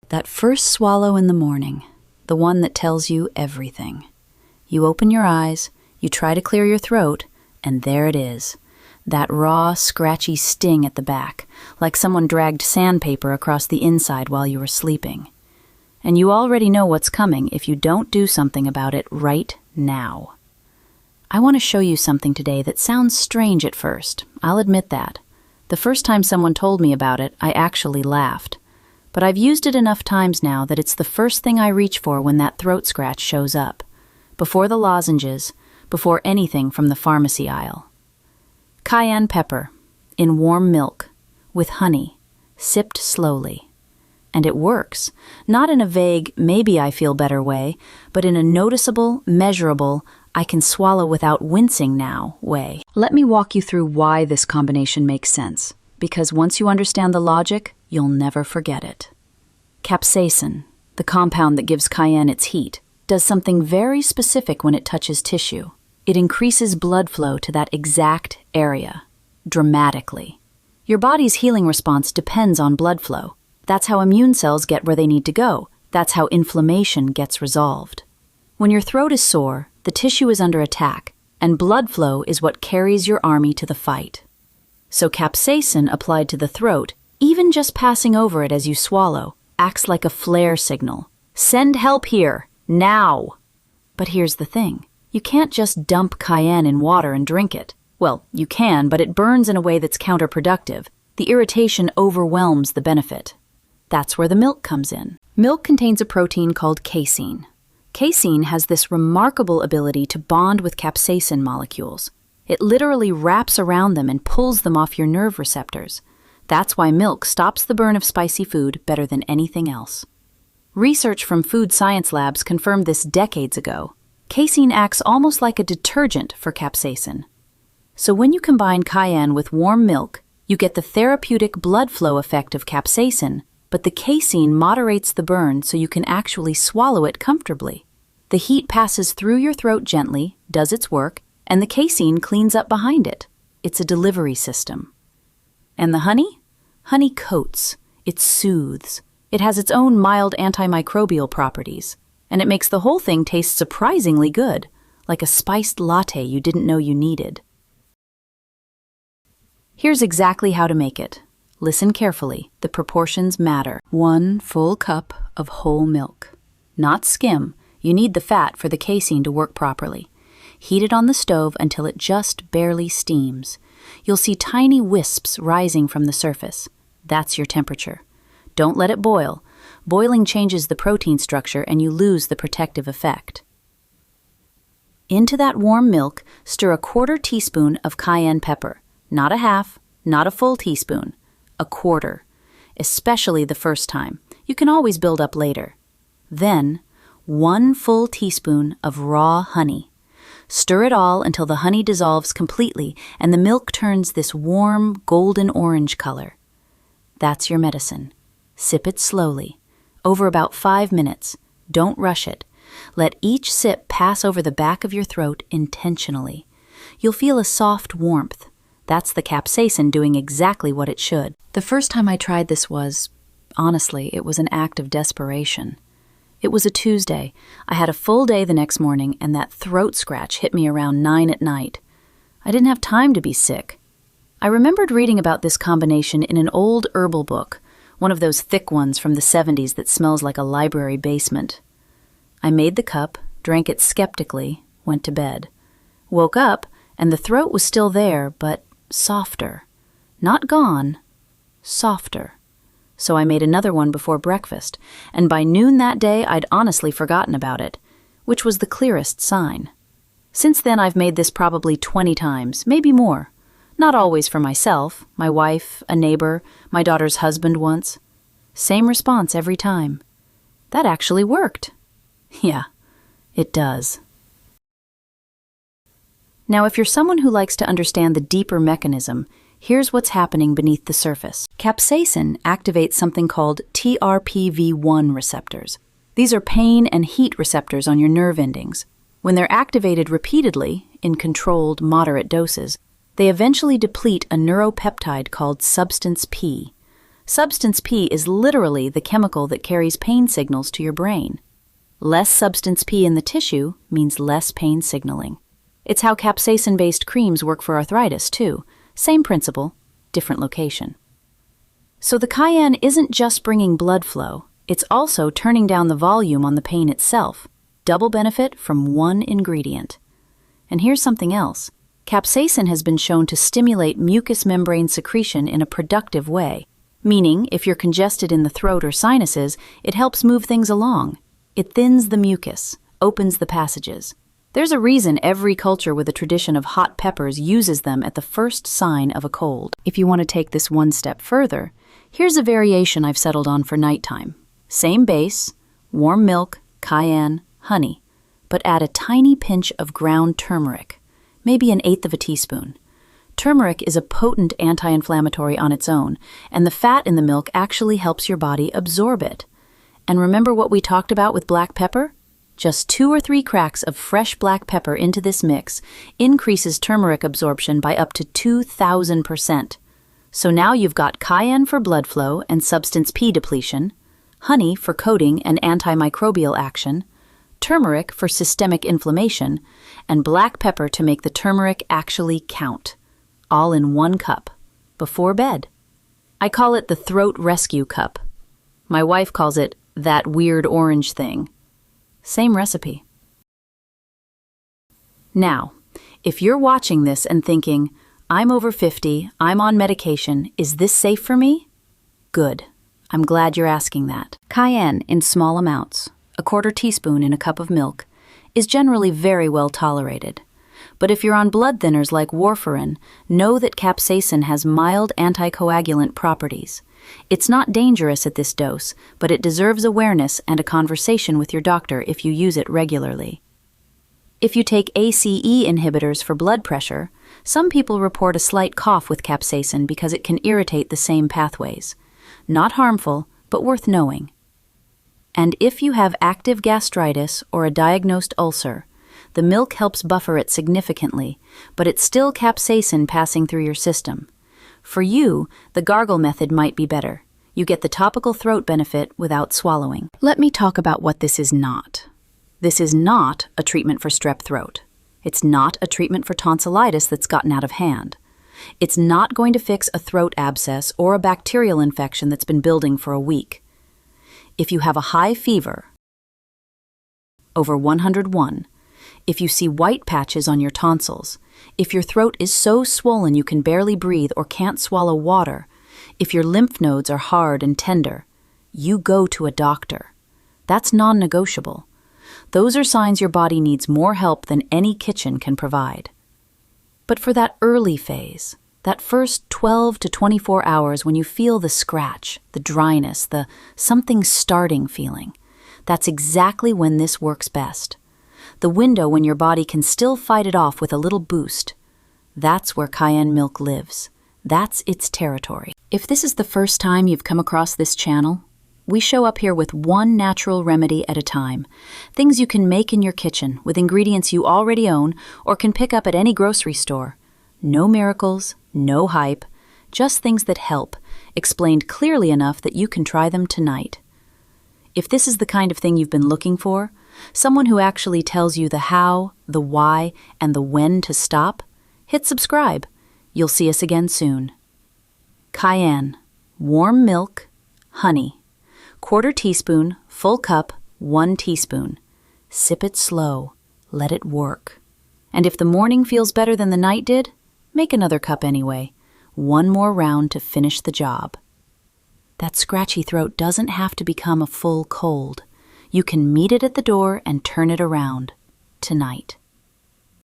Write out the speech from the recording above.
That first swallow in the morning, the one that tells you everything. You open your eyes, you try to clear your throat, and there it is. That raw, scratchy sting at the back, like someone dragged sandpaper across the inside while you were sleeping. And you already know what's coming if you don't do something about it right now. I want to show you something today that sounds strange at first. I'll admit that. The first time someone told me about it, I actually laughed. But I've used it enough times now that it's the first thing I reach for when that throat scratch shows up. Before the lozenges, before anything from the pharmacy aisle. Cayenne pepper, in warm milk, with honey, sipped slowly. And it works, not in a vague, maybe I feel better way, but in a noticeable, measurable, I can swallow without wincing now way. Let me walk you through why this combination makes sense, because once you understand the logic, you'll never forget it. Capsaicin, the compound that gives cayenne its heat, does something very specific when it touches tissue. It increases blood flow to that exact area, dramatically. Your body's healing response depends on blood flow. That's how immune cells get where they need to go. That's how inflammation gets resolved. When your throat is sore, the tissue is under attack, and blood flow is what carries your army to the fight. So capsaicin applied to the throat, even just passing over it as you swallow, acts like a flare signal. Send help here, now! But here's the thing. You can't just dump cayenne in water and drink it. Well, you can, but it burns in a way that's counterproductive. The irritation overwhelms the benefit. That's where the milk comes in. Milk contains a protein called casein. Casein has this remarkable ability to bond with capsaicin molecules. It literally wraps around them and pulls them off your nerve receptors. That's why milk stops the burn of spicy food better than anything else. Research from food science labs confirmed this decades ago. Casein acts almost like a detergent for capsaicin. So when you combine cayenne with warm milk, you get the therapeutic blood flow effect of capsaicin, but the casein moderates the burn so you can actually swallow it comfortably. The heat passes through your throat gently, does its work, and the casein cleans up behind it. It's a delivery system. And the honey? Honey coats. It soothes. It has its own mild antimicrobial properties, and it makes the whole thing taste surprisingly good, like a spiced latte you didn't know you needed. Here's exactly how to make it. Listen carefully, the proportions matter. 1 full cup of whole milk. Not skim, you need the fat for the casein to work properly. Heat it on the stove until it just barely steams. You'll see tiny wisps rising from the surface. That's your temperature. Don't let it boil. Boiling changes the protein structure and you lose the protective effect. Into that warm milk, stir a 1/4 teaspoon of cayenne pepper. Not a half, not a full teaspoon. A 1/4, especially the first time. You can always build up later. Then, 1 full teaspoon of raw honey. Stir it all until the honey dissolves completely and the milk turns this warm, golden orange color. That's your medicine. Sip it slowly, over about 5 minutes. Don't rush it. Let each sip pass over the back of your throat intentionally. You'll feel a soft warmth. That's the capsaicin doing exactly what it should. The first time I tried this honestly, it was an act of desperation. It was a Tuesday. I had a full day the next morning, and that throat scratch hit me around 9 at night. I didn't have time to be sick. I remembered reading about this combination in an old herbal book, one of those thick ones from the 70s that smells like a library basement. I made the cup, drank it skeptically, went to bed. Woke up, and the throat was still there, but softer. Not gone, softer. So I made another one before breakfast, and by noon that day I'd honestly forgotten about it, which was the clearest sign. Since then I've made this probably 20 times, maybe more. Not always for myself, my wife, a neighbor, my daughter's husband once. Same response every time. That actually worked. Yeah, it does. Now, if you're someone who likes to understand the deeper mechanism, here's what's happening beneath the surface. Capsaicin activates something called TRPV1 receptors. These are pain and heat receptors on your nerve endings. When they're activated repeatedly, in controlled, moderate doses, they eventually deplete a neuropeptide called substance P. Substance P is literally the chemical that carries pain signals to your brain. Less substance P in the tissue means less pain signaling. It's how capsaicin-based creams work for arthritis, too. Same principle, different location. So the cayenne isn't just bringing blood flow, it's also turning down the volume on the pain itself. Double benefit from one ingredient. And here's something else. Capsaicin has been shown to stimulate mucous membrane secretion in a productive way, meaning if you're congested in the throat or sinuses, it helps move things along. It thins the mucus, opens the passages. There's a reason every culture with a tradition of hot peppers uses them at the first sign of a cold. If you want to take this one step further, here's a variation I've settled on for nighttime. Same base, warm milk, cayenne, honey, but add a tiny pinch of ground turmeric, maybe 1/8 teaspoon. Turmeric is a potent anti-inflammatory on its own, and the fat in the milk actually helps your body absorb it. And remember what we talked about with black pepper? Just 2 or 3 cracks of fresh black pepper into this mix increases turmeric absorption by up to 2,000%. So now you've got cayenne for blood flow and substance P depletion, honey for coating and antimicrobial action, turmeric for systemic inflammation, and black pepper to make the turmeric actually count. All in 1 cup, before bed. I call it the throat rescue cup. My wife calls it that weird orange thing. Same recipe. Now, if you're watching this and thinking, I'm over 50, I'm on medication, is this safe for me? Good. I'm glad you're asking that. Cayenne in small amounts, 1/4 teaspoon in a cup of milk, is generally very well tolerated. But if you're on blood thinners like warfarin, know that capsaicin has mild anticoagulant properties. It's not dangerous at this dose, but it deserves awareness and a conversation with your doctor if you use it regularly. If you take ACE inhibitors for blood pressure, some people report a slight cough with capsaicin because it can irritate the same pathways. Not harmful, but worth knowing. And if you have active gastritis or a diagnosed ulcer, the milk helps buffer it significantly, but it's still capsaicin passing through your system. For you, the gargle method might be better. You get the topical throat benefit without swallowing. Let me talk about what this is not. This is not a treatment for strep throat. It's not a treatment for tonsillitis that's gotten out of hand. It's not going to fix a throat abscess or a bacterial infection that's been building for a week. If you have a high fever, over 101, if you see white patches on your tonsils, if your throat is so swollen you can barely breathe or can't swallow water, if your lymph nodes are hard and tender, you go to a doctor. That's non-negotiable. Those are signs your body needs more help than any kitchen can provide. But for that early phase, that first 12 to 24 hours when you feel the scratch, the dryness, the something starting feeling, that's exactly when this works best. The window when your body can still fight it off with a little boost. That's where cayenne milk lives. That's its territory. If this is the first time you've come across this channel, we show up here with one natural remedy at a time. Things you can make in your kitchen with ingredients you already own or can pick up at any grocery store. No miracles, no hype, just things that help, explained clearly enough that you can try them tonight. If this is the kind of thing you've been looking for, someone who actually tells you the how, the why, and the when to stop, hit subscribe. You'll see us again soon. Cayenne, warm milk, honey, 1/4 teaspoon, full cup, 1 teaspoon. Sip it slow, let it work. And if the morning feels better than the night did, make another cup anyway. One more round to finish the job. That scratchy throat doesn't have to become a full cold. You can meet it at the door and turn it around tonight.